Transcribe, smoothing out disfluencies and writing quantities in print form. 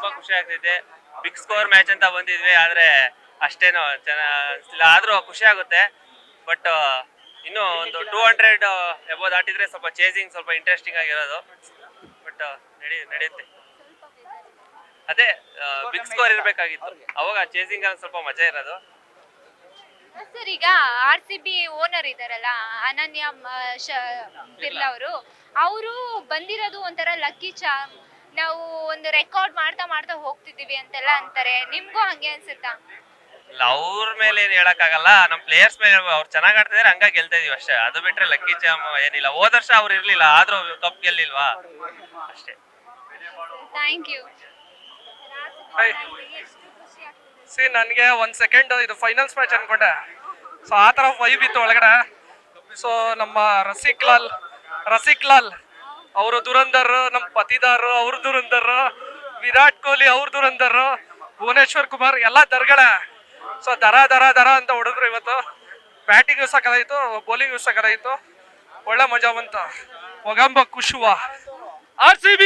ತುಂಬಾ ಖುಷಿ ಆಗ್ತೈತೆ. ಬಿಗ್ ಸ್ಕೋರ್ ಮ್ಯಾಚ್ ಅಂತ ಬಂದಿದ್ವಿ, ಆದ್ರೆ ಅಷ್ಟೇನು ಚೆನ್ನಾಗಿಲ್ಲ, ಆದ್ರೂ ಖುಷಿ ಆಗುತ್ತೆ. ಬಟ್ ಇನ್ನು ಒಂದು 200 ಎಬೋ ದಾಟಿದ್ರೆ ಸ್ವಲ್ಪ ಚೇಸಿಂಗ್ ಸ್ವಲ್ಪ ಇಂಟ್ರೆಸ್ಟಿಂಗ್ ಆಗಿರೋದು. ಬಟ್ ನಡೆಯುತ್ತೆ. ಅದೇ ಬಿಗ್ ಸ್ಕೋರ್ ಇರ್ಬೇಕಾಗಿತ್ತು, ಅವಾಗ ಚೇಸಿಂಗ್ ಅಲ್ಲಿ ಸ್ವಲ್ಪ ಮಜಾ ಇರೋದು. ಸರ್, ಈಗ RCB ಓನರ್ ಇದಾರಲ್ಲ, ಅನನ್ಯ ಬಿರ್ಲಾ ಅವರು ಬಂದಿರೋದು ಒಂಥರ ಲಕ್ಕಿ ಚಾಮ್, ನಾವು ಒಂದು ರೆಕಾರ್ಡ್ ಮಾಡ್ತಾ ಮಾಡ್ತಾ ಹೋಗ್ತಿದೀವಿ ಅಂತೆಲ್ಲ ಅಂತಾರೆ. ನಿಮ್ಗೂ ಹಂಗೆ ಅನ್ಸುತ್ತಾ? ಇಲ್ಲ, ಅವ್ರ ಮೇಲೆ ಏನ್ ಹೇಳಕ್ಕಾಗಲ್ಲ, ನಮ್ ಪ್ಲೇಯರ್ಸ್ ಮೇಲೆ ಅವ್ರು ಚೆನ್ನಾಗ್ ಆಡ್ತಿದಾರೆ, ಹಂಗಾಗಿ ಗೆಲ್ತಾ ಇದೀವಿ ಅಷ್ಟೇ. ಅದು ಬಿಟ್ರೆ ಲಕ್ಕಿ ಚಾಮ್ ಏನಿಲ್ಲ. ಹೋದ ವರ್ಷ ಅವ್ರು ಇರ್ಲಿಲ್ಲ, ಆದ್ರೂ ಕಪ್ ಗೆಲ್ಲಿಲ್ವಾ ಅಷ್ಟೇ. Thank you. ಸಿ ನನಗೆ 1 ಸೆಕೆಂಡ್ ಇದು ಫೈನಲ್ಸ್ ಮ್ಯಾಚ್ ಅನ್ಕೊಂಡೆ. ಸೊ ಆ ಥರ ವೈಬ್ ಇತ್ತು ಒಳಗಡೆ. ಸೊ ನಮ್ಮ ರಸಿಕ್ ಲಾಲ್ ಅವರು ದುರಂಧರ್, ನಮ್ಮ ಪತಿದಾರ್ ಅವ್ರ ದುರಂಧರ್, ವಿರಾಟ್ ಕೊಹ್ಲಿ ಅವ್ರ ದುರಂಧರ್, ಭುವನೇಶ್ವರ್ ಕುಮಾರ್ ಎಲ್ಲ ದರ್ಗಳ. ಸೊ ದರ ಅಂತ ಹೊಡೆದ್ರು ಇವತ್ತು. ಬ್ಯಾಟಿಂಗ್ ಸಕಲಾಯಿತು, ಬೌಲಿಂಗ್ ಸಕಲಾಯಿತು, ಒಳ್ಳೆ ಮಜಾ ಬಂತು. ಮೊಗಂಬ ಕುಶುವ RCB.